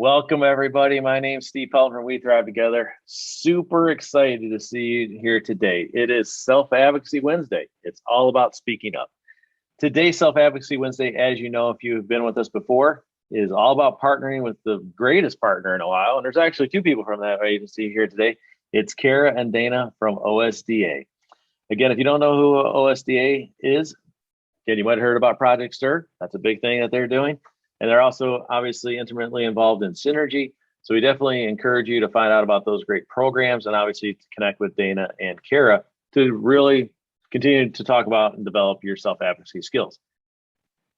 Welcome, everybody. My name's Steve Pelt from We Thrive Together. Super excited to see you here today. It is Self-Advocacy Wednesday. It's all about speaking up. Today's Self-Advocacy Wednesday, as you know, if you've been with us before, is all about partnering with the greatest partner in a while. And there's actually two people from that agency here today. It's Kara and Dana from OSDA. Again, if you don't know who OSDA is, again, you might have heard about Project STIR. That's a big thing that they're doing. And they're also obviously intimately involved in Synergy. So we definitely encourage you to find out about those great programs and obviously to connect with Dana and Kara to really continue to talk about and develop your self-advocacy skills.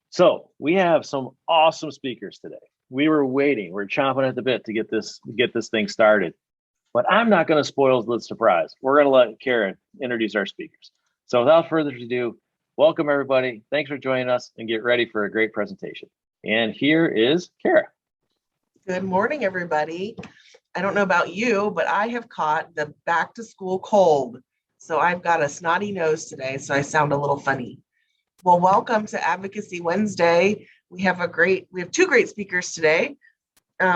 So we have some awesome speakers today. We were waiting, we're chomping at the bit to get this thing started. But I'm not going to spoil the surprise. We're going to let Kara introduce our speakers. So without further ado, welcome everybody. Thanks for joining us and get ready for a great presentation. And here is Kara. Good morning, everybody. I don't know about you, but I have caught the back to school cold. So I've got a snotty nose today, so I sound a little funny. Well, welcome to Advocacy Wednesday. We have two great speakers today.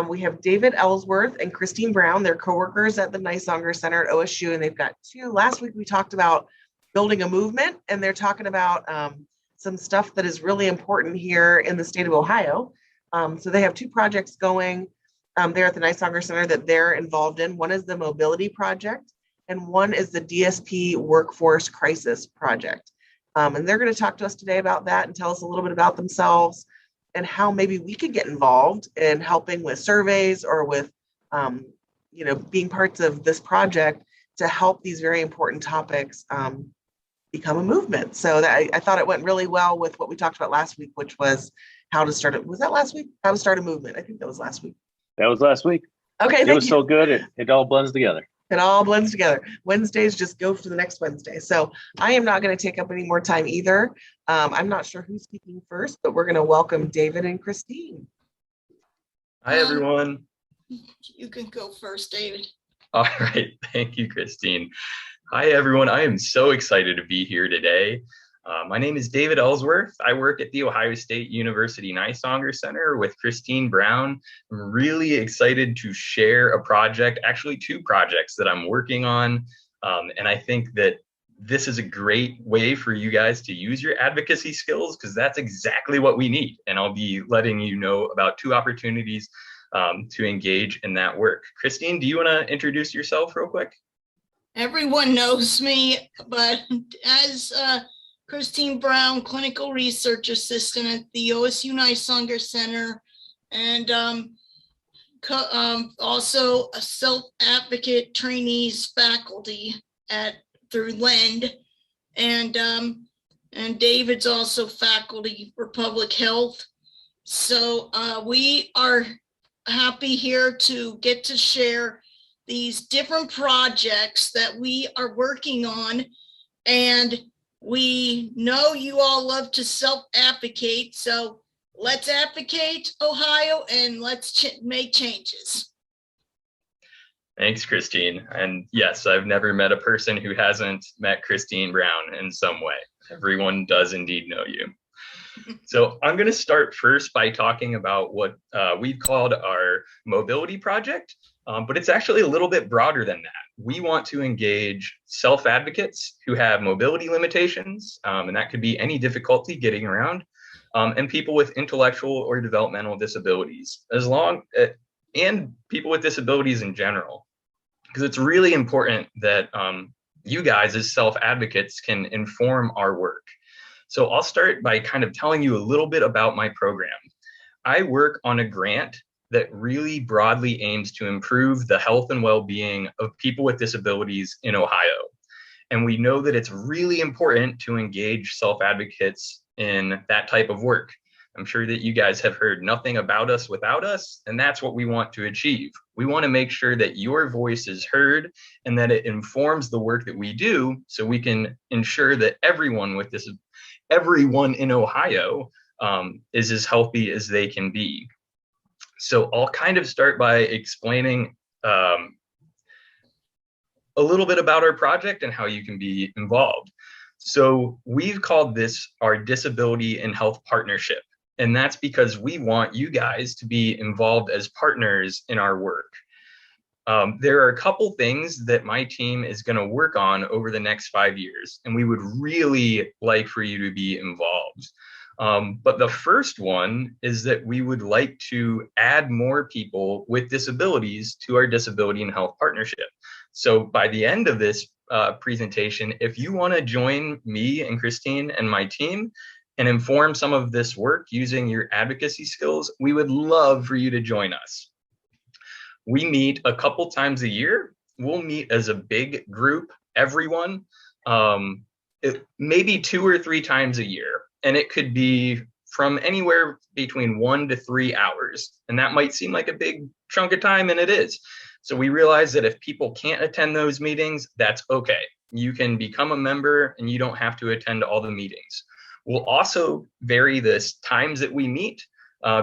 We have David Ellsworth and Christine Brown. They're coworkers at the Nisonger Center at OSU, and they've got two. Last week we talked about building a movement, and they're talking about some stuff that is really important here in the state of Ohio. So they have two projects going there at the Nisonger Center that they're involved in. One is the Mobility Project, and one is the DSP Workforce Crisis Project. And they're going to talk to us today about that and tell us a little bit about themselves and how maybe we could get involved in helping with surveys or with, being parts of this project to help these very important topics become a movement. So that I thought it went really well with what we talked about last week, which was how to start it. Was that last week? How to start a movement. I think that was last week. That was last week. Okay. It was so good. It all blends together. It all blends together. Wednesdays just go for the next Wednesday. So I am not going to take up any more time either. I'm not sure who's speaking first, but we're going to welcome David and Christine. Hi, everyone. You can go first, David. All right. Thank you, Christine. Hi, everyone. I am so excited to be here today. My name is David Ellsworth. I work at the Ohio State University Nisonger Center with Christine Brown. I'm really excited to share a project, actually two projects that I'm working on. And I think that this is a great way for you guys to use your advocacy skills because that's exactly what we need. And I'll be letting you know about two opportunities to engage in that work. Christine, do you want to introduce yourself real quick? Everyone knows me, but as Christine Brown, Clinical Research Assistant at the OSU Nisonger Center, and also a self-advocate trainees faculty through LEND, and David's also faculty for public health. So we are happy here to get to share these different projects that we are working on, and we know you all love to self-advocate, so let's advocate, Ohio, and let's make changes. Thanks, Christine. And yes, I've never met a person who hasn't met Christine Brown in some way. Everyone does indeed know you. So I'm going to start first by talking about what we've called our mobility project, but it's actually a little bit broader than that. We want to engage self-advocates who have mobility limitations, and that could be any difficulty getting around, and people with intellectual or developmental disabilities, and people with disabilities in general, because it's really important that you guys as self-advocates can inform our work. So I'll start by kind of telling you a little bit about my program. I work on a grant that really broadly aims to improve the health and well-being of people with disabilities in Ohio. And we know that it's really important to engage self-advocates in that type of work. I'm sure that you guys have heard nothing about us without us, and that's what we want to achieve. We want to make sure that your voice is heard and that it informs the work that we do so we can ensure that everyone in Ohio is as healthy as they can be. So I'll kind of start by explaining a little bit about our project and how you can be involved. So we've called this our Disability and Health Partnership. And that's because we want you guys to be involved as partners in our work. There are a couple things that my team is going to work on over the next 5 years, and we would really like for you to be involved. But the first one is that we would like to add more people with disabilities to our Disability and Health Partnership. So by the end of this presentation, if you want to join me and Christine and my team and inform some of this work using your advocacy skills, we would love for you to join us. We meet a couple times a year. We'll meet as a big group, everyone, maybe 2 or 3 times a year. And it could be from anywhere between 1 to 3 hours. And that might seem like a big chunk of time, and it is. So we realize that if people can't attend those meetings, that's okay. You can become a member and you don't have to attend all the meetings. We'll also vary the times that we meet,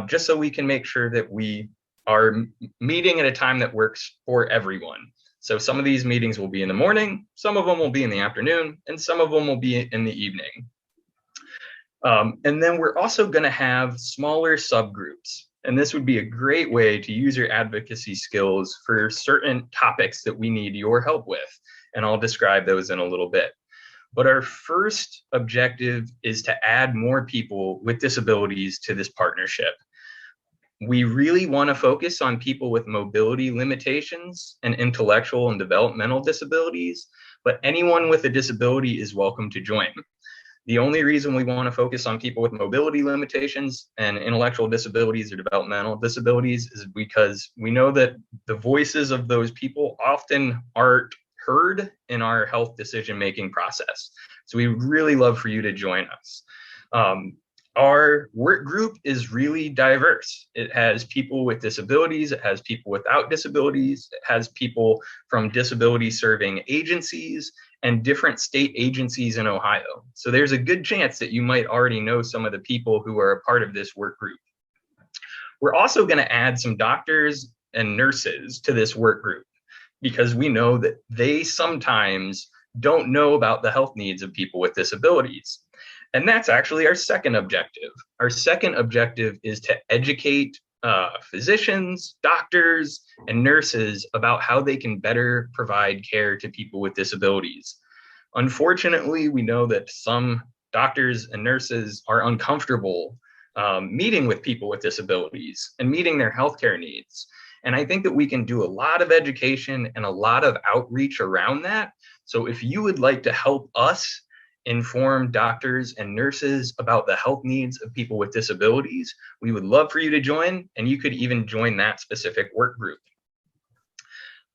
just so we can make sure that we are meeting at a time that works for everyone. So some of these meetings will be in the morning, some of them will be in the afternoon, and some of them will be in the evening. And then we're also going to have smaller subgroups. And this would be a great way to use your advocacy skills for certain topics that we need your help with. And I'll describe those in a little bit. But our first objective is to add more people with disabilities to this partnership. We really want to focus on people with mobility limitations and intellectual and developmental disabilities, but anyone with a disability is welcome to join. The only reason we want to focus on people with mobility limitations and intellectual disabilities or developmental disabilities is because we know that the voices of those people often aren't heard in our health decision-making process. So we really love for you to join us. Our work group is really diverse. It has people with disabilities, it has people without disabilities, it has people from disability serving agencies and different state agencies in Ohio. So there's a good chance that you might already know some of the people who are a part of this work group. We're also going to add some doctors and nurses to this work group because we know that they sometimes don't know about the health needs of people with disabilities. And that's actually our second objective. Our second objective is to educate physicians, doctors, and nurses about how they can better provide care to people with disabilities. Unfortunately, we know that some doctors and nurses are uncomfortable meeting with people with disabilities and meeting their healthcare needs. And I think that we can do a lot of education and a lot of outreach around that. So if you would like to help us inform doctors and nurses about the health needs of people with disabilities, we would love for you to join, and you could even join that specific work group.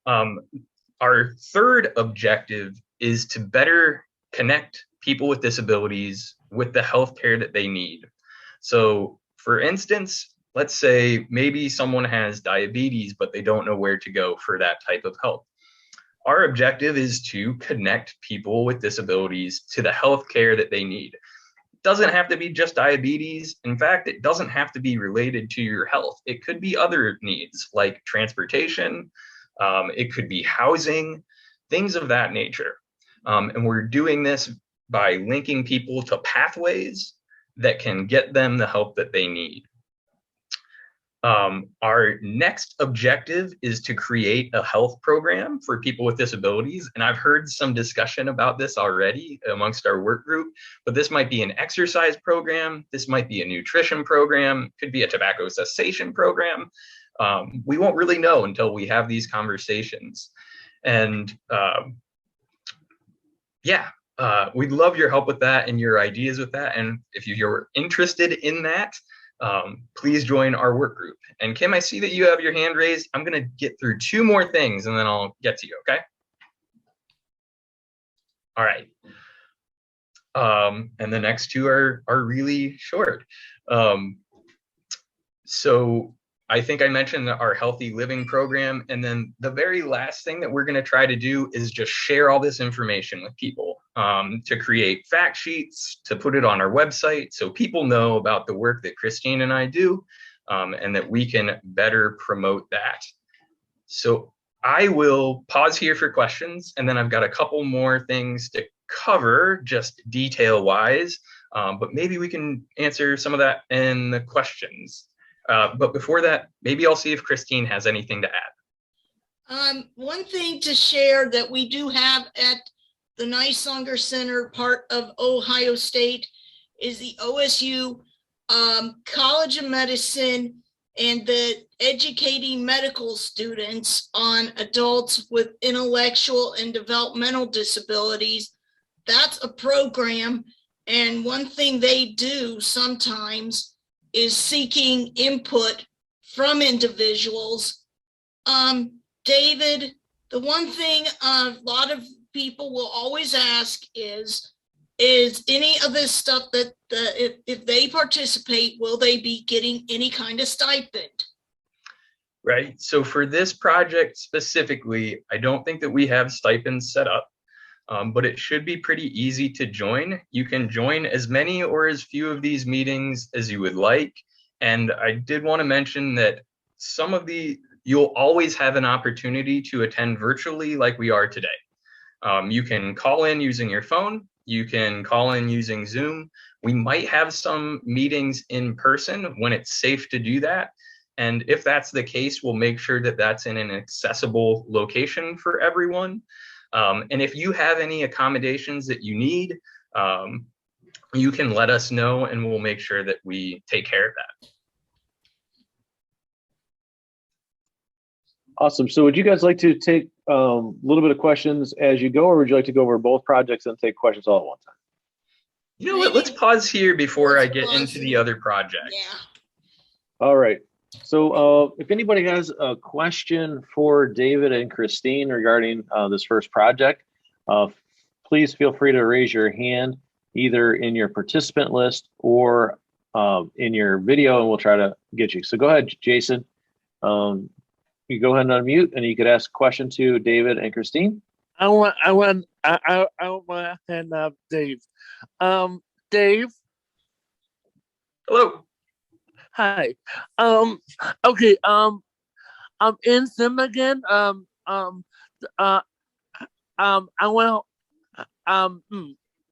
Our third objective is to better connect people with disabilities with the healthcare that they need. So for instance, let's say maybe someone has diabetes, but they don't know where to go for that type of help. Our objective is to connect people with disabilities to the health care that they need. It doesn't have to be just diabetes. In fact, it doesn't have to be related to your health. It could be other needs like transportation. It could be housing, things of that nature. And we're doing this by linking people to pathways that can get them the help that they need. Our next objective is to create a health program for people with disabilities. And I've heard some discussion about this already amongst our work group, but this might be an exercise program. This might be a nutrition program, could be a tobacco cessation program. We won't really know until we have these conversations. And we'd love your help with that and your ideas with that. And if you're interested in that, please join our work group. And Kim, I see that you have your hand raised. I'm going to get through 2 more things and then I'll get to you, okay? All right. And the next 2 are really short. So I think I mentioned our healthy living program. And then the very last thing that we're going to try to do is just share all this information with people, to create fact sheets, to put it on our website so people know about the work that Christine and I do, and that we can better promote that. So I will pause here for questions, and then I've got a couple more things to cover just detail wise. but maybe we can answer some of that in the questions. But before that, maybe I'll see if Christine has anything to add. One thing to share that we do have at the Nislonger Center, part of Ohio State, is the OSU College of Medicine and the educating medical students on adults with intellectual and developmental disabilities. That's a program. And one thing they do sometimes is seeking input from individuals. David, the one thing a lot of people will always ask is any of this stuff that if they participate, will they be getting any kind of stipend? Right. So for this project specifically, I don't think that we have stipends set up, but it should be pretty easy to join. You can join as many or as few of these meetings as you would like. And I did want to mention that you'll always have an opportunity to attend virtually like we are today. You can call in using your phone. You can call in using Zoom. We might have some meetings in person when it's safe to do that. And if that's the case, we'll make sure that that's in an accessible location for everyone. And if you have any accommodations that you need, you can let us know and we'll make sure that we take care of that. Awesome. So would you guys like to take a little bit of questions as you go, or would you like to go over both projects and take questions all at one time? You know what? Let's pause here before I get into the other project. Yeah. All right. So if anybody has a question for David and Christine regarding this first project, please feel free to raise your hand either in your participant list or in your video, and we'll try to get you. So go ahead, Jason. You go ahead and unmute, and you could ask a question to David and Christine. I want to hand up Dave. Dave. Hello. Hi. Okay. I'm in sim again. I want I'm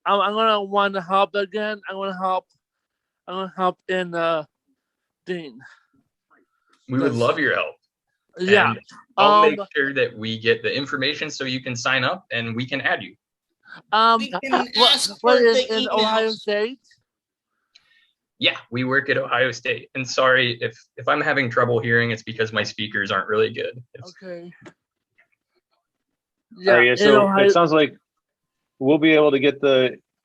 gonna want to help again. I'm gonna help in Dean. We would love your help. Yeah. And I'll make sure that we get the information so you can sign up and we can add you. We can ask for the in emails. Ohio State? Yeah, we work at Ohio State. And sorry if I'm having trouble hearing, it's because my speakers aren't really good. Okay. Yeah. So it sounds like we'll be able to get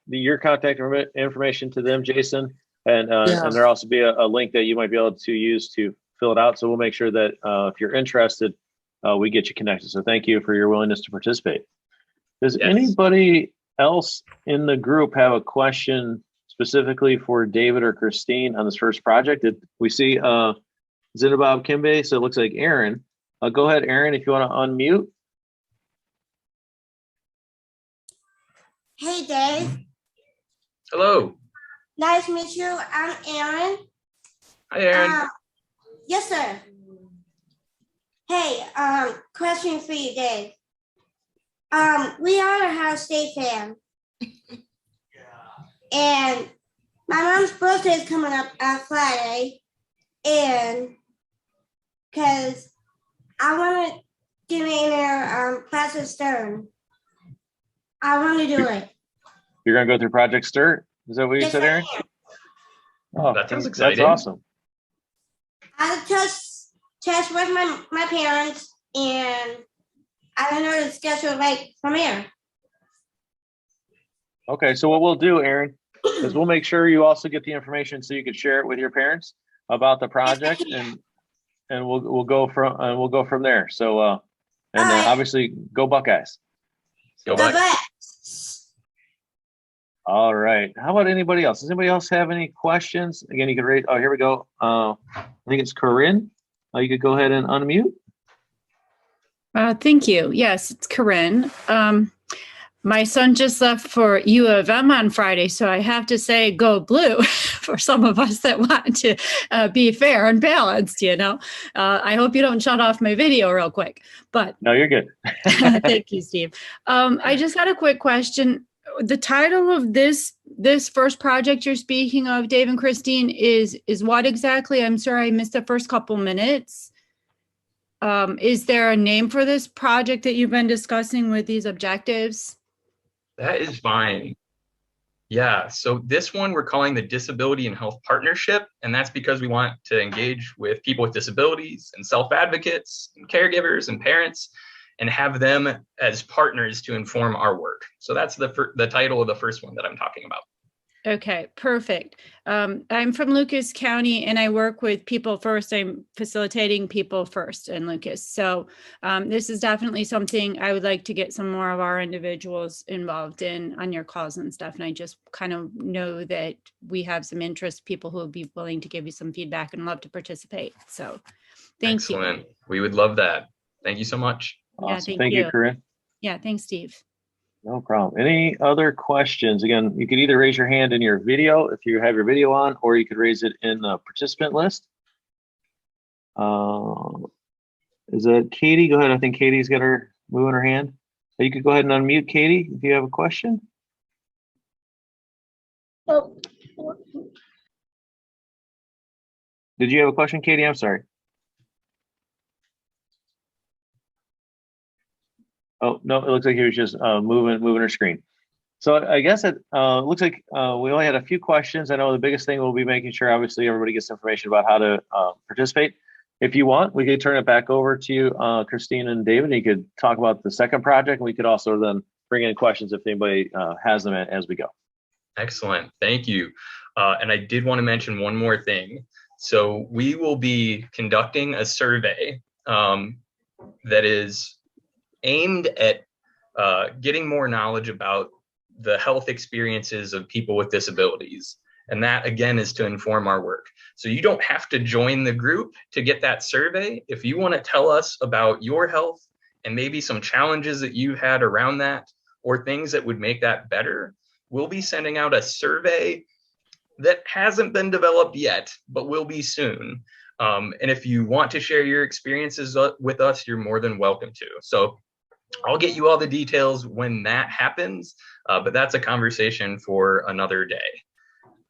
your contact information to them, Jason, and there'll also be a link that you might be able to use to fill it out. So we'll make sure that if you're interested, we get you connected. So thank you for your willingness to participate. Does anybody else in the group have a question specifically for David or Christine on this first project? Did we see Zinabab Kimbe? So it looks like Aaron. Go ahead, Aaron, if you want to unmute. Hey, Dave. Hello. Nice to meet you. I'm Aaron. Hi, Aaron. Yes, sir. Hey, question for you, Dave. We are a Ohio State fan. And my mom's birthday is coming up on Friday. And because I want to get in there, Professor Stern. I want to do it. You're going to go through Project STIR? Is that what you said, Aaron? Oh, that sounds exciting. That's awesome. I test with my parents, and I don't know the schedule like from here. Okay, so what we'll do, Aaron, is we'll make sure you also get the information so you can share it with your parents about the project, and we'll go from there. So obviously go Buckeyes. Go Buckeyes. All right. How about anybody else? Does anybody else have any questions? Again, you can raise. Oh, here we go. I think it's Corinne. You could go ahead and unmute. Thank you. Yes, it's Corinne. My son just left for U of M on Friday, so I have to say go blue for some of us that want to be fair and balanced, you know. I hope you don't shut off my video real quick. But no, you're good. Thank you, Steve. I just had a quick question. the title of this first project you're speaking of, Dave and Christine, is what exactly? I'm sorry, I missed the first couple minutes. Is there a name for this project that you've been discussing with these objectives? That is fine. Yeah, so this one we're calling the Disability and Health Partnership, and that's because we want to engage with people with disabilities and self-advocates and caregivers and parents and have them as partners to inform our work. So that's the title of the first one that I'm talking about. Okay, perfect. I'm from Lucas County and I work with People First. I'm facilitating People First in Lucas. So this is definitely something I would like to get some more of our individuals involved in on your calls and stuff. And I just kind of know that we have some interest, people who will be willing to give you some feedback and love to participate. So thank you. Excellent. We would love that. Thank you so much. Awesome. Yeah, thank you, Corinne. Yeah, thanks, Steve. No problem. Any other questions? Again, you could either raise your hand in your video if you have your video on, or you could raise it in the participant list. Is it Katie? Go ahead. I think Katie's got her moving her hand. So you could go ahead and unmute Katie if you have a question. Oh. Did you have a question, Katie? I'm sorry. Oh, no, it looks like he was just moving her screen. So I guess it looks like we only had a few questions. I know the biggest thing will be making sure, obviously, everybody gets information about how to participate. If you want, we could turn it back over to you, Christine and David, and you could talk about the second project. And we could also then bring in questions if anybody has them as we go. Excellent. Thank you. And I did want to mention one more thing. So we will be conducting a survey that is aimed at getting more knowledge about the health experiences of people with disabilities. And that, again, is to inform our work. So you don't have to join the group to get that survey. If you want to tell us about your health and maybe some challenges that you had around that or things that would make that better, we'll be sending out a survey that hasn't been developed yet, but will be soon. And if you want to share your experiences with us, you're more than welcome to. So I'll get you all the details when that happens, but that's a conversation for another day.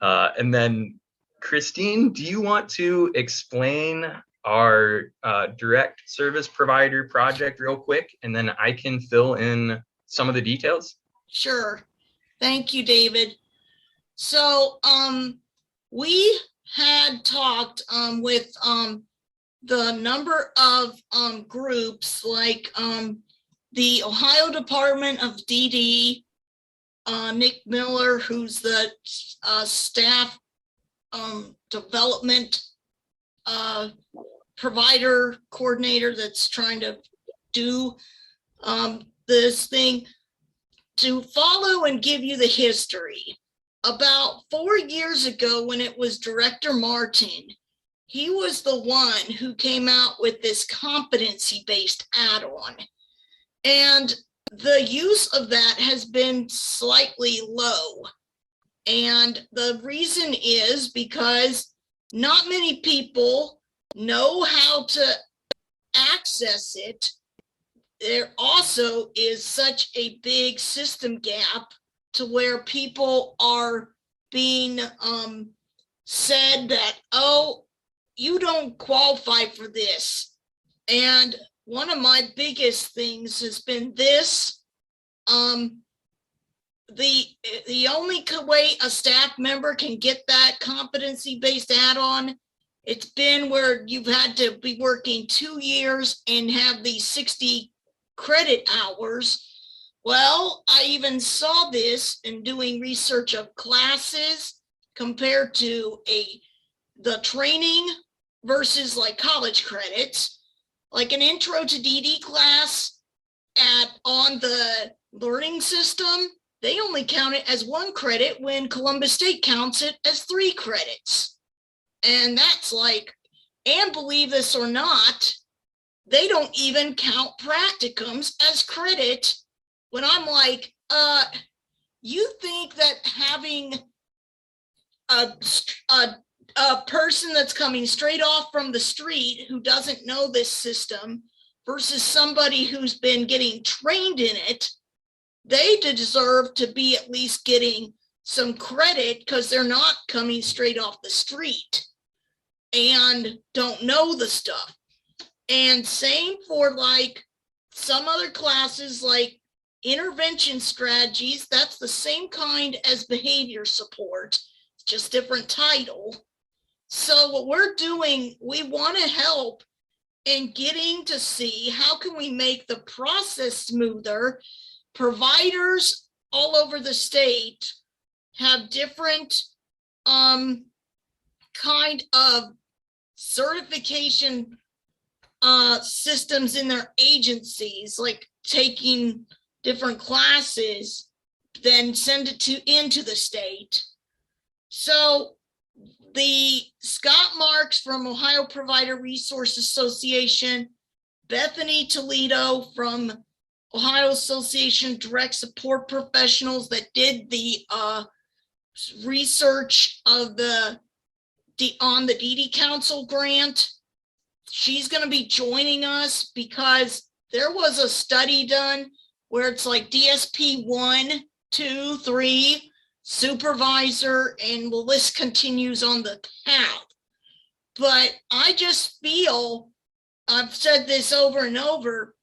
And then, Christine, do you want to explain our direct service provider project real quick, and then I can fill in some of the details? Sure. Thank you, David. So we had talked with the number of groups like the Ohio Department of DD, Nick Miller, who's the staff development provider coordinator that's trying to do this thing, to follow and give you the history. About 4 years ago, when it was Director Martin, he was the one who came out with this competency-based add-on. And the use of that has been slightly low. And the reason is because not many people know how to access it. There also is such a big system gap to where people are being said that, oh, you don't qualify for this. And one of my biggest things has been this. The only way a staff member can get that competency-based add-on, it's been where you've had to be working 2 years and have these 60 credit hours. Well, I even saw this in doing research of classes compared to the training versus like college credits. Like an intro to DD class on the learning system, they only count it as 1 credit when Columbus State counts it as 3 credits. And that's like, and believe this or not, they don't even count practicums as credit. When I'm like, you think that having a person that's coming straight off from the street who doesn't know this system versus somebody who's been getting trained in it, they deserve to be at least getting some credit because they're not coming straight off the street and don't know the stuff. And same for like some other classes like intervention strategies. That's the same kind as behavior support, just different title. So what we're doing, we want to help in getting to see how can we make the process smoother. Providers all over the state have different kind of certification systems in their agencies, like taking different classes, then send it into the state. So the Scott Marks from Ohio Provider Resource Association, Bethany Toledo from Ohio Association of Direct Support Professionals that did the research of on the DD Council grant. She's going to be joining us because there was a study done where it's like DSP 1, 2, 3, supervisor, and the list continues on the path. But I just feel, I've said this over and over,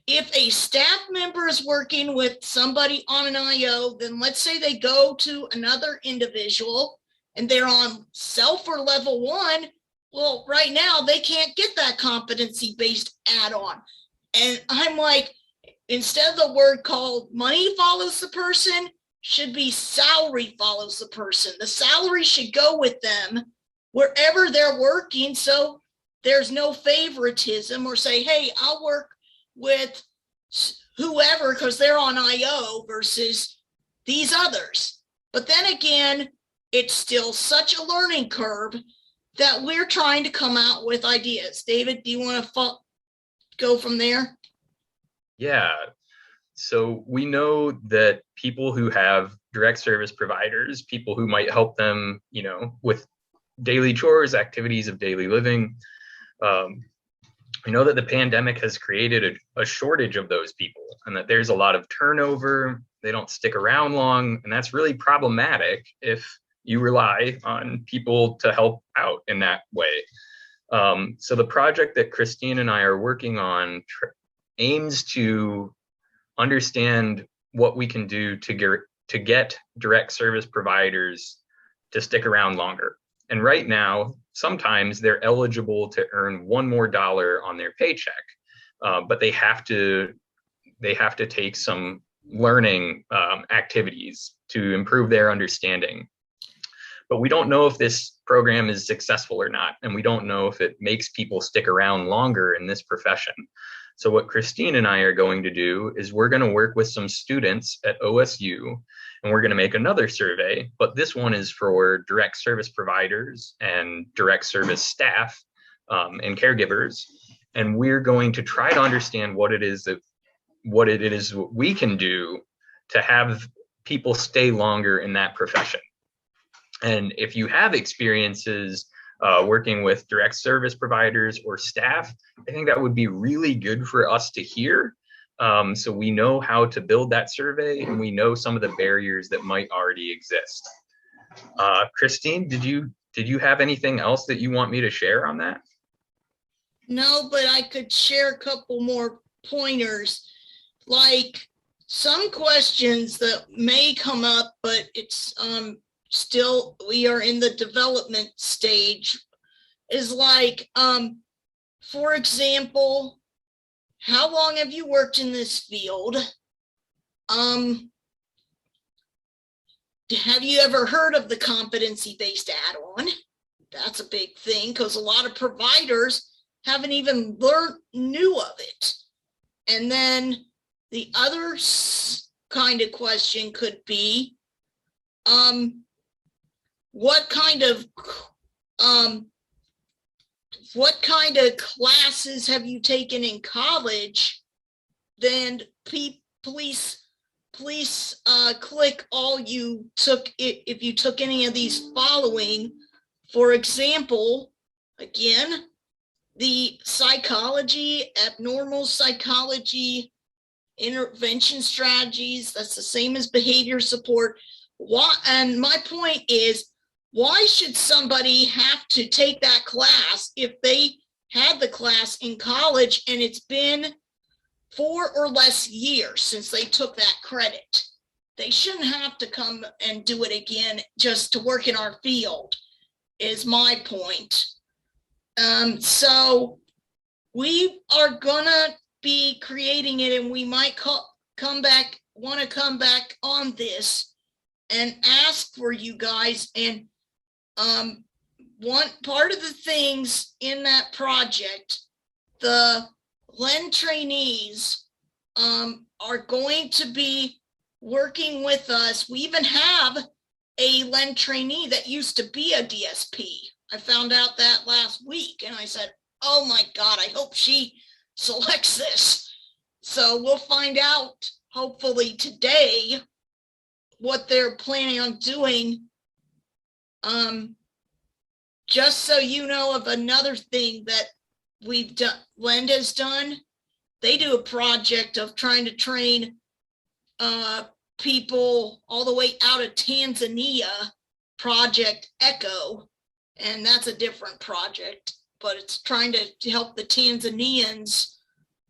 if a staff member is working with somebody on an IO, then let's say they go to another individual and they're on self or level 1. Well, right now they can't get that competency-based add-on. And I'm like, instead of the word called money follows the person, should be salary follows the person. The salary should go with them wherever they're working. So there's no favoritism or say, hey, I'll work with whoever because they're on IO versus these others. But then again, it's still such a learning curve that we're trying to come out with ideas. David, do you want to go from there? Yeah. So we know that people who have direct service providers, people who might help them, with daily chores, activities of daily living, we know that the pandemic has created a shortage of those people and that there's a lot of turnover. They don't stick around long, and that's really problematic if you rely on people to help out in that way. So the project that Christine and I are working on aims to understand what we can do to get direct service providers to stick around longer. And right now, sometimes they're eligible to earn one more dollar on their paycheck, but they have to take some learning activities to improve their understanding. But we don't know if this program is successful or not, and we don't know if it makes people stick around longer in this profession. So what Christine and I are going to do is we're going to work with some students at OSU, and we're going to make another survey, but this one is for direct service providers and direct service staff and caregivers. And we're going to try to understand what it is we can do to have people stay longer in that profession. And if you have experiences working with direct service providers or staff, I think that would be really good for us to hear. So we know how to build that survey, and we know some of the barriers that might already exist. Christine, did you have anything else that you want me to share on that? No, but I could share a couple more pointers, like some questions that may come up, but it's still, we are in the development stage, is like, for example, how long have you worked in this field? Have you ever heard of the competency-based add-on? That's a big thing because a lot of providers haven't even knew of it. And then the other kind of question could be, what kind of classes have you taken in college? Then please click all you took if you took any of these following. For example, again, the psychology, abnormal psychology intervention strategies. That's the same as behavior support. And my point is, why should somebody have to take that class if they had the class in college and it's been 4 or less years since they took that credit? They shouldn't have to come and do it again just to work in our field, is my point. So we are gonna be creating it, and we might want to come back on this and ask for you guys. And one part of the things in that project, the LEND trainees are going to be working with us. We even have a LEND trainee that used to be a DSP. I found out that last week, and I said, oh my God, I hope she selects this. So we'll find out hopefully today what they're planning on doing. Just so you know of another thing that we've done, LEND has done, they do a project of trying to train people all the way out of Tanzania, Project Echo, and that's a different project, but it's trying to help the Tanzanians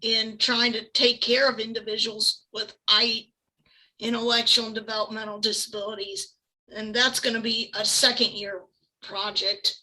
in trying to take care of individuals with intellectual and developmental disabilities. And that's going to be a 2nd-year project,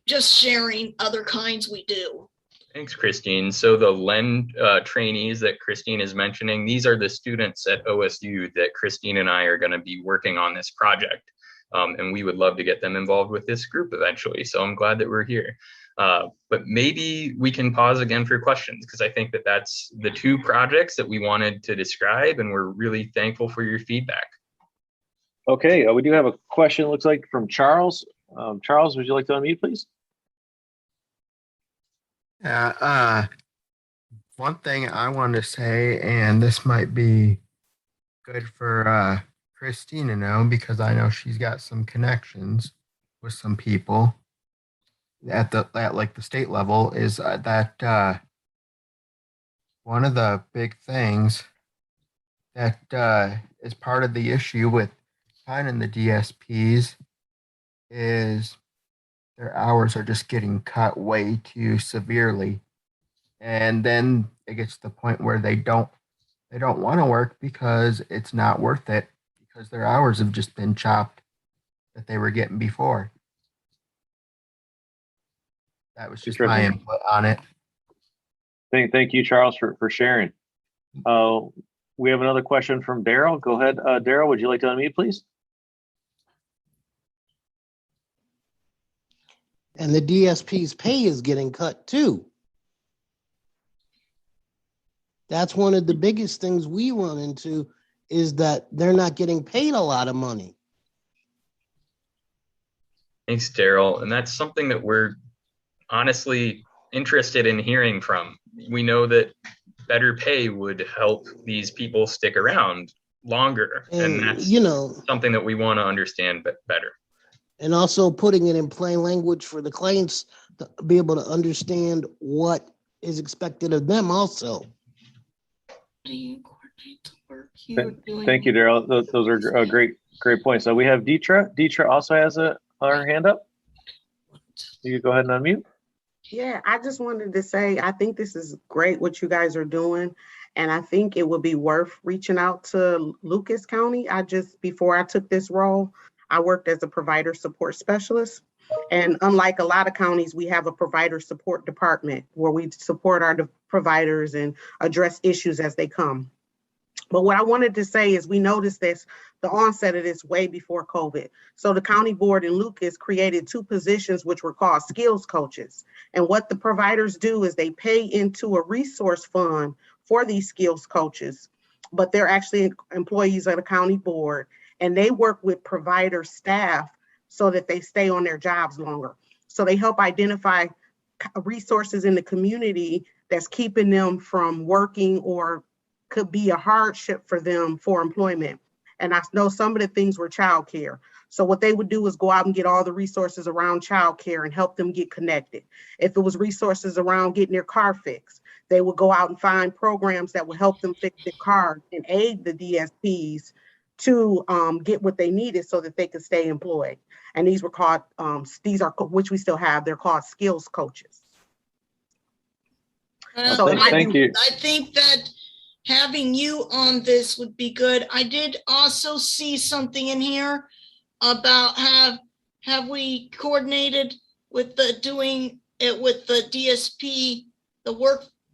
just sharing other kinds we do. Thanks, Christine. So the LEND trainees that Christine is mentioning, these are the students at OSU that Christine and I are going to be working on this project. And we would love to get them involved with this group eventually. So I'm glad that we're here. But maybe we can pause again for questions, because I think that that's the 2 projects that we wanted to describe, and we're really thankful for your feedback. Okay, we do have a question, looks like, from Charles. Charles, would you like to unmute, please? Yeah, one thing I wanted to say, and this might be good for Christine to know, because I know she's got some connections with some people at like the state level, is that one of the big things that is part of the issue with finding the DSPs is their hours are just getting cut way too severely, and then it gets to the point where they don't want to work because it's not worth it, because their hours have just been chopped that they were getting before. That was just my input on it. Thank you, Charles, for sharing. We have another question from Daryl. Go ahead, Daryl, would you like to unmute, please? And the DSP's pay is getting cut too. That's one of the biggest things we run into, is that they're not getting paid a lot of money. Thanks, Daryl. And that's something that we're honestly interested in hearing from. We know that better pay would help these people stick around longer. And that's something that we want to understand better. And also putting it in plain language for the clients to be able to understand what is expected of them also. Do you coordinate the work you're doing? Thank you, Daryl. Those are great points. So we have Deetra. Deetra also has her hand up. You can go ahead and unmute. Yeah, I just wanted to say, I think this is great what you guys are doing. And I think it would be worth reaching out to Lucas County. Before I took this role, I worked as a provider support specialist. And unlike a lot of counties, we have a provider support department where we support our providers and address issues as they come. But what I wanted to say is, we noticed the onset of this way before COVID. So the county board in Lucas created 2 positions which were called skills coaches. And what the providers do is they pay into a resource fund for these skills coaches, but they're actually employees of the county board, and they work with provider staff so that they stay on their jobs longer. So they help identify resources in the community that's keeping them from working or could be a hardship for them for employment. And I know some of the things were childcare. So what they would do is go out and get all the resources around childcare and help them get connected. If it was resources around getting their car fixed, They would go out and find programs that would help them fix their cars and aid the DSPs to get what they needed so that they could stay employed. And these were called, which we still have, they're called skills coaches. So thank you. I think that having you on this would be good. I did also see something in here about have we coordinated with doing it with the DSP, the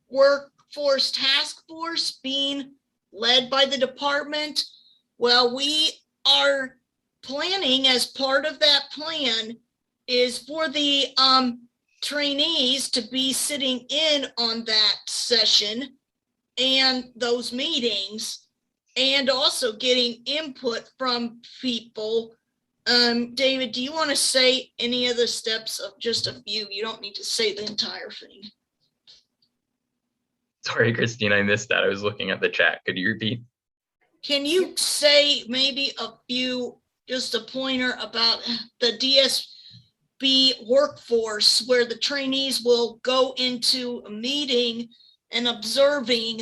workforce task force being led by the department. Well, we are planning, as part of that plan, is for the trainees to be sitting in on that session and those meetings, and also getting input from people. David, do you want to say any of the steps of just a few? You don't need to say the entire thing. Sorry, Christine, I missed that. I was looking at the chat. Could you repeat? Can you say maybe a few, just a pointer about the DSP workforce, where the trainees will go into a meeting and observing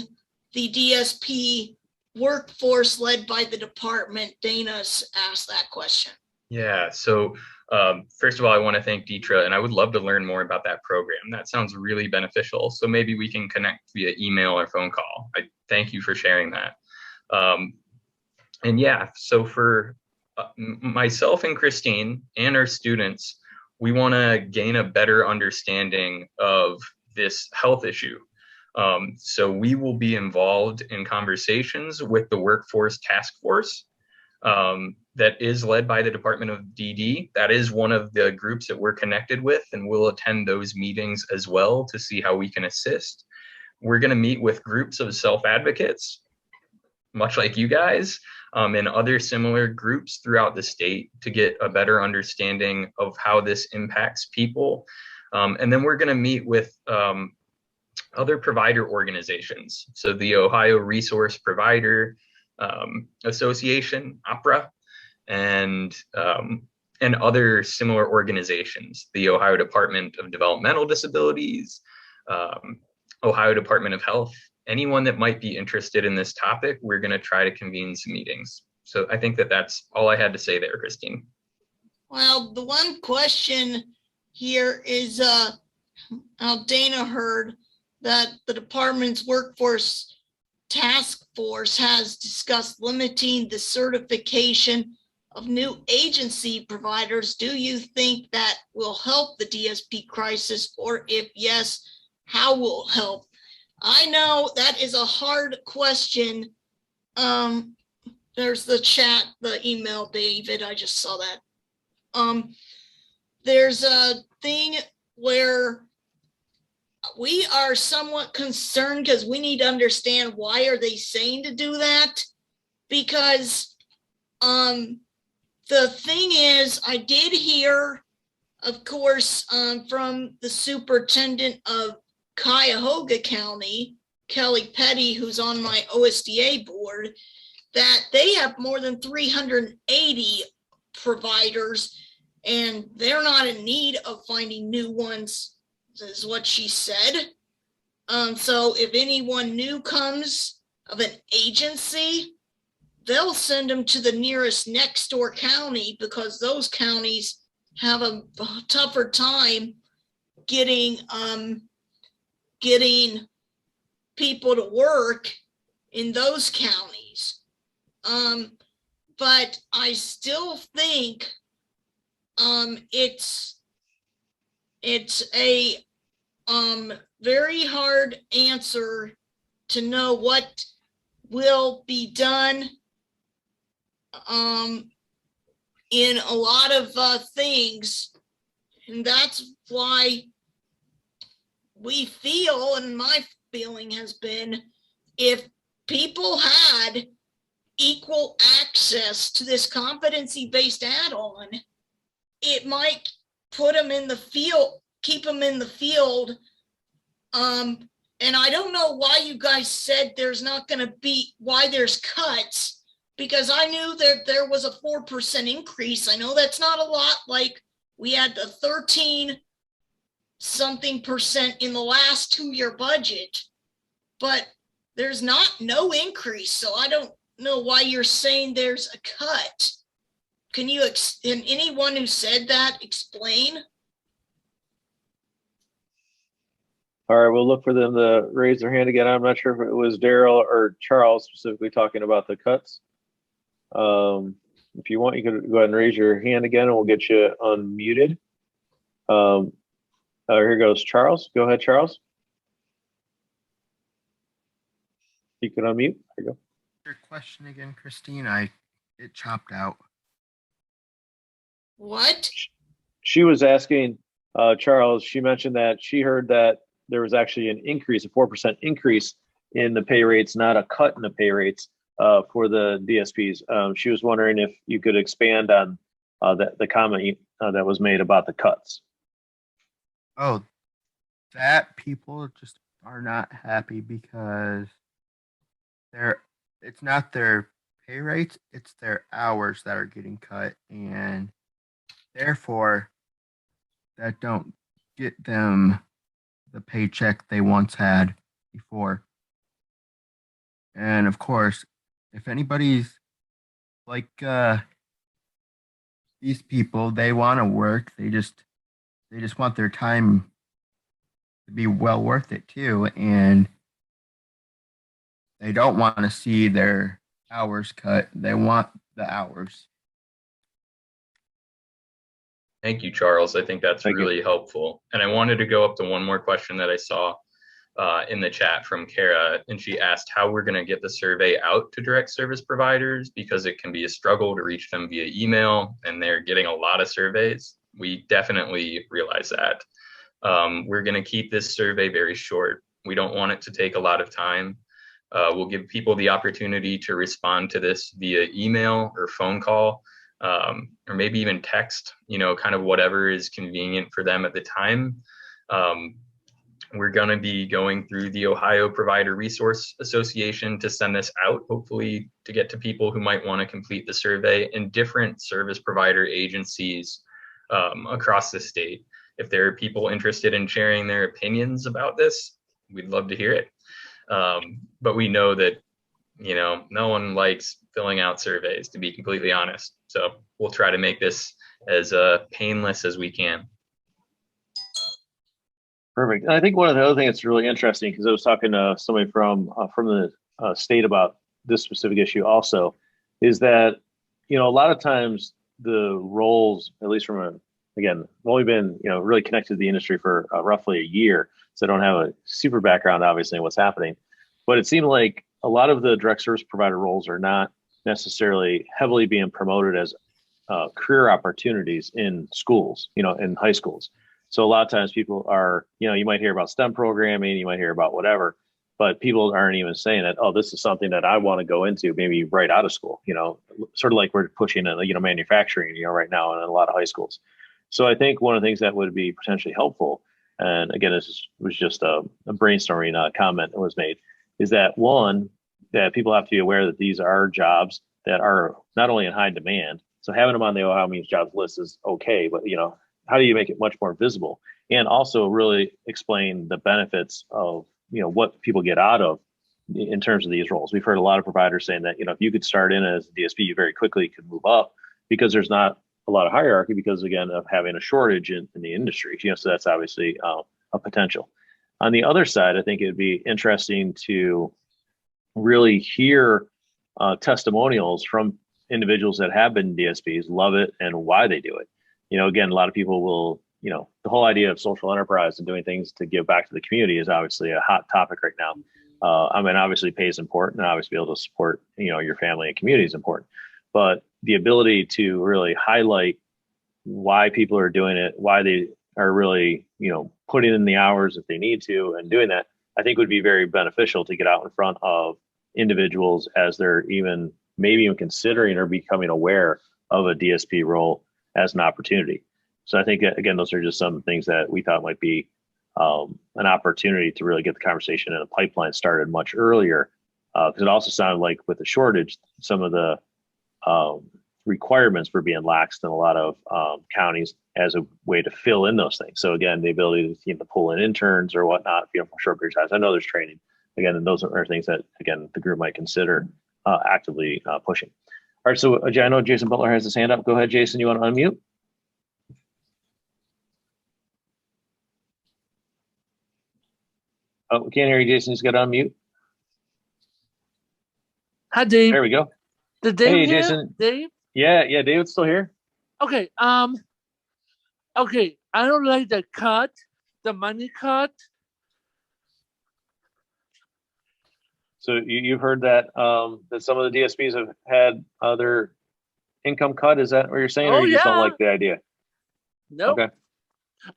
the DSP workforce led by the department? Dana's asked that question. Yeah, so first of all, I want to thank Deetra, and I would love to learn more about that program. That sounds really beneficial. So maybe we can connect via email or phone call. I thank you for sharing that. And yeah, so for myself and Christine and our students, we want to gain a better understanding of this health issue. So we will be involved in conversations with the Workforce Task Force that is led by the Department of DD. That is one of the groups that we're connected with, and we'll attend those meetings as well to see how we can assist. We're going to meet with groups of self-advocates, much like you guys, and other similar groups throughout the state to get a better understanding of how this impacts people. And then we're going to meet with other provider organizations. So the Ohio Resource Provider Association, OPRA, and other similar organizations, the Ohio Department of Developmental Disabilities, Ohio Department of Health. Anyone that might be interested in this topic, we're going to try to convene some meetings. So I think that that's all I had to say there, Christine. Well, the one question here is Dana heard that the department's workforce task force has discussed limiting the certification of new agency providers. Do you think that will help the DSP crisis? Or if yes, how will it help? I know that is a hard question. There's the chat, the email, David, I just saw that. There's a thing where we are somewhat concerned because we need to understand why are they saying to do that? Because the thing is, I did hear, of course, from the superintendent of Cuyahoga County, Kelly Petty, who's on my OSDA board, that they have more than 380 providers and they're not in need of finding new ones, is what she said. So if anyone new comes of an agency, they'll send them to the nearest next door county, because those counties have a tougher time getting people to work in those counties. But I still think it's a very hard answer to know what will be done in a lot of things. And that's why we feel, and my feeling has been, if people had equal access to this competency-based add-on, it might put them in the field, keep them in the field. And I don't know why you guys said there's not going to be, why there's cuts, because I knew that there was a 4% increase. I know that's not a lot, like we had the 13 something percent in the last 2-year budget. but there's no increase. So I don't know why you're saying there's a cut. Can anyone who said that explain? All right, we'll look for them to raise their hand again. I'm not sure if it was Daryl or Charles specifically talking about the cuts. If you want, you can go ahead and raise your hand again and we'll get you unmuted. Here goes Charles. Go ahead, Charles. You can unmute. There you go. Your question again, Christine? It chopped out. What? She was asking, Charles, she mentioned that she heard that there was actually an increase, a 4% increase in the pay rates, not a cut in the pay rates for the DSPs. She was wondering if you could expand on the comment that was made about the cuts. Oh, that people just are not happy because it's not their pay rates, it's their hours that are getting cut, and therefore that don't get them the paycheck they once had before. And of course, if anybody's like these people, they want to work, they just want their time to be well worth it too, and they don't want to see their hours cut. They want the hours. Thank you, Charles. I think that's really helpful. And I wanted to go up to one more question that I saw in the chat from Kara, and she asked how we're going to get the survey out to direct service providers, because it can be a struggle to reach them via email, and they're getting a lot of surveys. We definitely realize that. We're going to keep this survey very short. We don't want it to take a lot of time. We'll give people the opportunity to respond to this via email or phone call, or maybe even text, kind of whatever is convenient for them at the time. We're going to be going through the Ohio Provider Resource Association to send this out, hopefully to get to people who might want to complete the survey in different service provider agencies across the state. If there are people interested in sharing their opinions about this, we'd love to hear it. But we know that, no one likes filling out surveys, to be completely honest. So we'll try to make this as painless as we can. Perfect. And I think one of the other things that's really interesting, because I was talking to somebody from the state about this specific issue also, is that, a lot of times the roles, at least again, I've only been, really connected to the industry for roughly a year, so I don't have a super background, obviously, in what's happening. But it seemed like a lot of the direct service provider roles are not necessarily heavily being promoted as career opportunities in schools, in high schools. So a lot of times people are, you might hear about STEM programming, you might hear about whatever, but people aren't even saying that, oh, this is something that I want to go into maybe right out of school, sort of like we're pushing, manufacturing, right now in a lot of high schools. So I think one of the things that would be potentially helpful, and again, this was just a brainstorming comment that was made, is that one, that people have to be aware that these are jobs that are not only in high demand. So having them on the Ohio Means Jobs list is okay, but how do you make it much more visible, and also really explain the benefits of what people get out of in terms of these roles? We've heard a lot of providers saying that if you could start in as a DSP, you very quickly could move up because there's not a lot of hierarchy, because again of having a shortage in the industry. So that's obviously a potential. On the other side, I think it'd be interesting to really hear testimonials from individuals that have been DSPs, love it, and why they do it. Again, a lot of people will, the whole idea of social enterprise and doing things to give back to the community is obviously a hot topic right now. Obviously pay is important, and obviously be able to support, your family and community is important. But the ability to really highlight why people are doing it, why they are really, putting in the hours if they need to and doing that, I think would be very beneficial to get out in front of individuals as they're maybe even considering or becoming aware of a DSP role as an opportunity. So I think, again, those are just some things that we thought might be an opportunity to really get the conversation in a pipeline started much earlier. Because it also sounded like with the shortage, some of the requirements were being laxed in a lot of counties as a way to fill in those things. So again, the ability to pull in interns or whatnot, for short periods of time. I know there's training, again, those are things that, again, the group might consider actively pushing. All right, so I know Jason Butler has his hand up. Go ahead, Jason, you want to unmute? Oh, we can't hear you, Jason. He's got to unmute. Hi, Dave. There we go. Did Dave Hey, here? Jason. Dave? Yeah, David's still here. Okay. Okay. I don't like the money cut. So you've heard that that some of the DSPs have had their income cut. Is that what you're saying, or you just don't like the idea? Nope. Okay.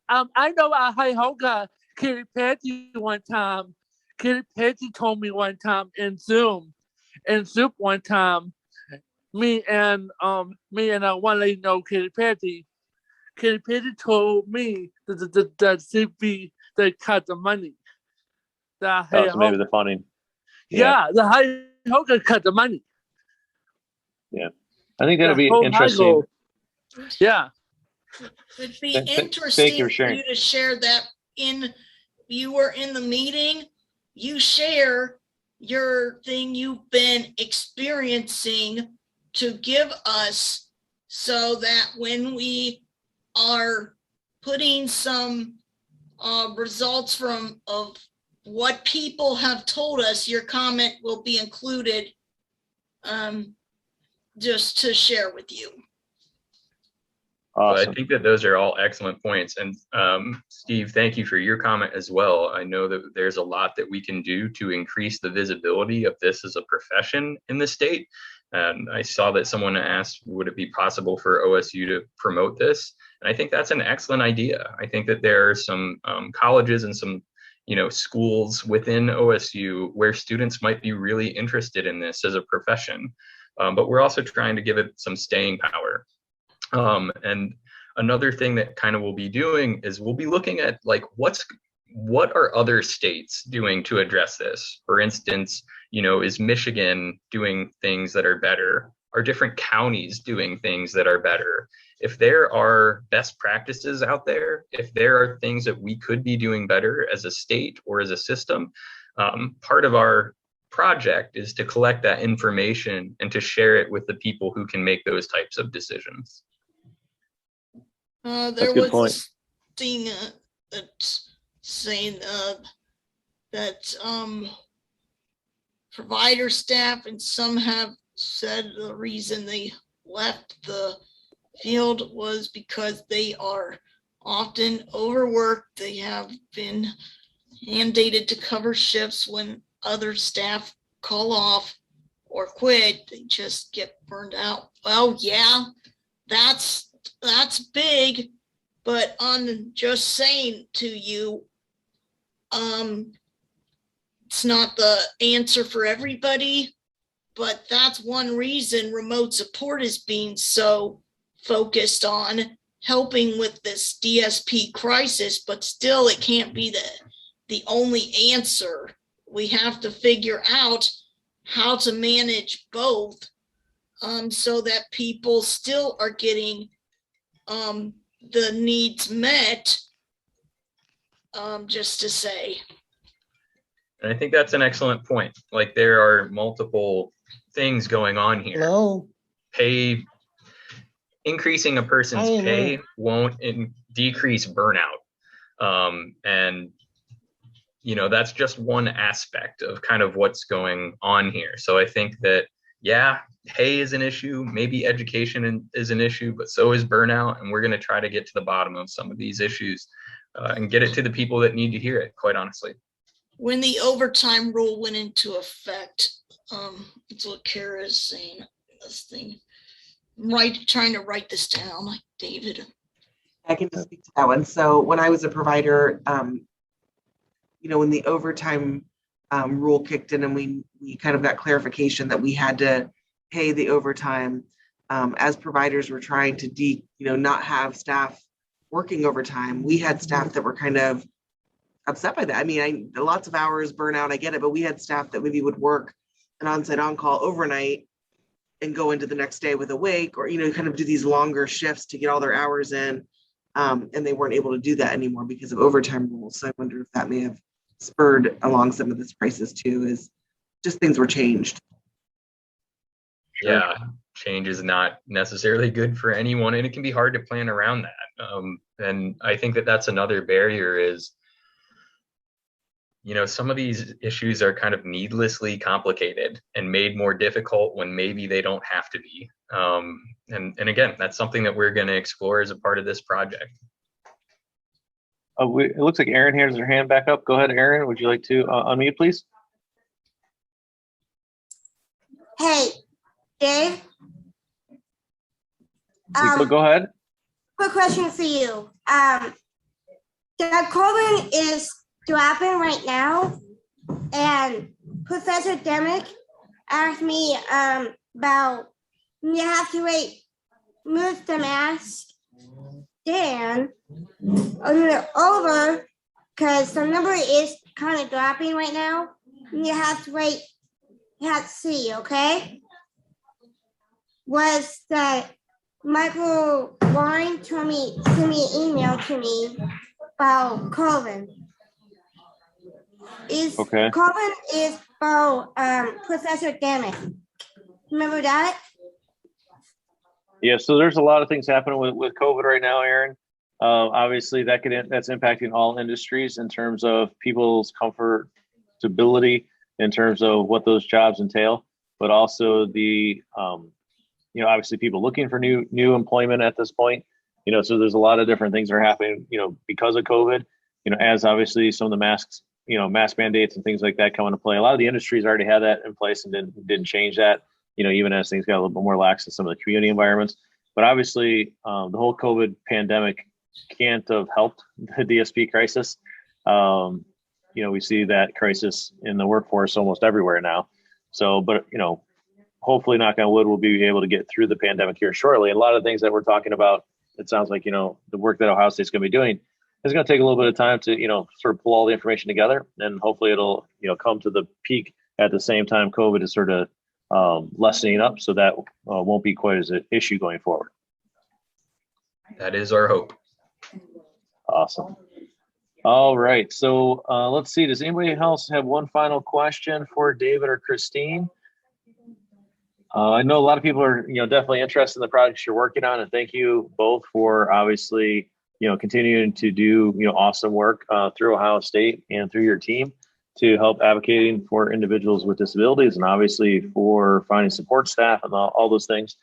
I know I Hoga Katy Perry one time. Katy Perry told me one time in Zoom one time. Me and one lady know Katy Perry. Katy Perry told me that the CP they cut the money. So maybe the funding. Yeah, the High Hoga cut the money. Yeah, I think that'll be interesting. Yeah. It'd be interesting you for you to share that you were in the meeting, you share your thing you've been experiencing to give us, so that when we are putting some results of what people have told us, your comment will be included, just to share with you. Awesome. I think that those are all excellent points. And Steve, thank you for your comment as well. I know that there's a lot that we can do to increase the visibility of this as a profession in the state. And I saw that someone asked, would it be possible for OSU to promote this? And I think that's an excellent idea. I think that there are some colleges and some schools within OSU where students might be really interested in this as a profession. But we're also trying to give it some staying power. And another thing that kind of we'll be doing is we'll be looking at like what are other states doing to address this? For instance, is Michigan doing things that are better? Are different counties doing things that are better? If there are best practices out there, if there are things that we could be doing better as a state or as a system, part of our project is to collect that information and to share it with the people who can make those types of decisions. There was this thing that's saying that provider staff and some have said the reason they left the field was because they are often overworked. They have been mandated to cover shifts when other staff call off or quit. They just get burned out. Well, yeah, that's big, but on just saying to you, it's not the answer for everybody, but that's one reason remote support is being so focused on helping with this DSP crisis, but still it can't be the only answer. We have to figure out how to manage both, so that people still are getting the needs met, just to say. And I think that's an excellent point. Like there are multiple things going on here. Hello? Increasing a person's pay won't decrease burnout. And that's just one aspect of kind of what's going on here. So I think that, yeah, pay is an issue, maybe education is an issue, but so is burnout. And we're going to try to get to the bottom of some of these issues and get it to the people that need to hear it, quite honestly. When the overtime rule went into effect, that's what Kara is saying, this thing. Trying to write this down, like David. I can just speak to that one. So when I was a provider, when the overtime rule kicked in and we kind of got clarification that we had to pay the overtime, as providers were trying to not have staff working overtime. We had staff that were kind of upset by that. I mean, lots of hours, burnout, I get it, but we had staff that maybe would work an on-site on-call overnight and go into the next day with a wake, or kind of do these longer shifts to get all their hours in, and they weren't able to do that anymore because of overtime rules. So I wonder if that may have spurred along some of this crisis too, is just things were changed. Yeah, change is not necessarily good for anyone, and it can be hard to plan around that. And I think that that's another barrier is, some of these issues are kind of needlessly complicated and made more difficult when maybe they don't have to be. And again, that's something that we're going to explore as a part of this project. It looks like Erin has her hand back up. Go ahead, Erin. Would you like to unmute, please? Hey, Dave. Go ahead. Quick question for you. The COVID is dropping right now, and Professor Demick asked me about you have to move the mask down a little over because the number is kind of dropping right now. You have to see, okay? Was that Michael Warren sent me an email to me about COVID. COVID is about Professor Demick. Remember that? Yeah, so there's a lot of things happening with COVID right now, Erin. Obviously, that's impacting all industries in terms of people's comfortability, in terms of what those jobs entail, but also the obviously people looking for new employment at this point. So there's a lot of different things that are happening, because of COVID. As obviously some of the mask mandates and things like that come into play. A lot of the industries already had that in place and didn't change that. Even as things got a little bit more lax in some of the community environments. But obviously, the whole COVID pandemic can't have helped the DSP crisis. We see that crisis in the workforce almost everywhere now. So, but, hopefully, knock on wood, we'll be able to get through the pandemic here shortly. And a lot of things that we're talking about, it sounds like, the work that Ohio State's going to be doing is going to take a little bit of time to, sort of pull all the information together. And hopefully it'll, come to the peak at the same time COVID is sort of lessening up, so that won't be quite as an issue going forward. That is our hope. Awesome. All right, so let's see. Does anybody else have one final question for David or Christine? I know a lot of people are, definitely interested in the projects you're working on, and thank you both for obviously, continuing to do, awesome work through Ohio State and through your team to help advocating for individuals with disabilities and obviously for finding support staff and all those things.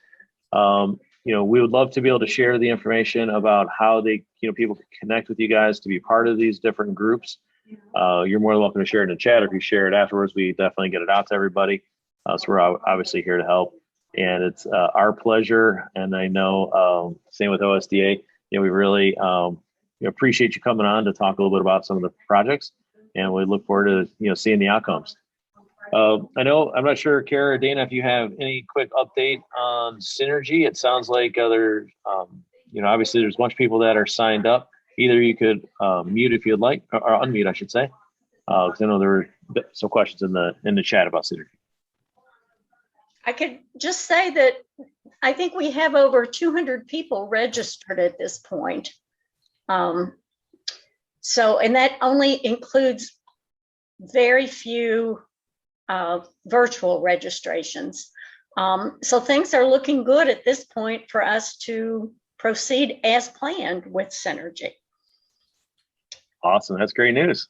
We would love to be able to share the information about how people can connect with you guys to be part of these different groups. You're more than welcome to share it in the chat, or if you share it afterwards, we definitely get it out to everybody. So we're obviously here to help, and it's our pleasure. And I know same with OSDA, we really appreciate you coming on to talk a little bit about some of the projects. And we look forward to seeing the outcomes. I know I'm not sure, Kara or Dana, if you have any quick update on Synergy. It sounds like obviously there's a bunch of people that are signed up. Either you could mute if you'd like, or unmute, I should say, because I know there were some questions in the chat about Synergy. I could just say that I think we have over 200 people registered at this point. And that only includes very few virtual registrations. So things are looking good at this point for us to proceed as planned with Synergy. Awesome. That's great news.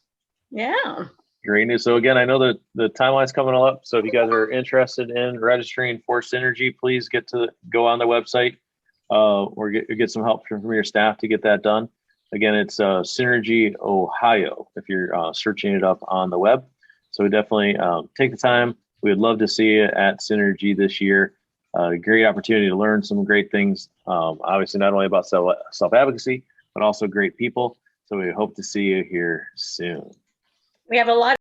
Yeah. Great news. So again, I know that the timeline's coming all up. So if you guys are interested in registering for Synergy, please go on the website or get some help from your staff to get that done. Again, it's Synergy Ohio if you're searching it up on the web. So definitely take the time. We would love to see you at Synergy this year. Great opportunity to learn some great things, obviously not only about self-advocacy, but also great people. So we hope to see you here soon. We have a lot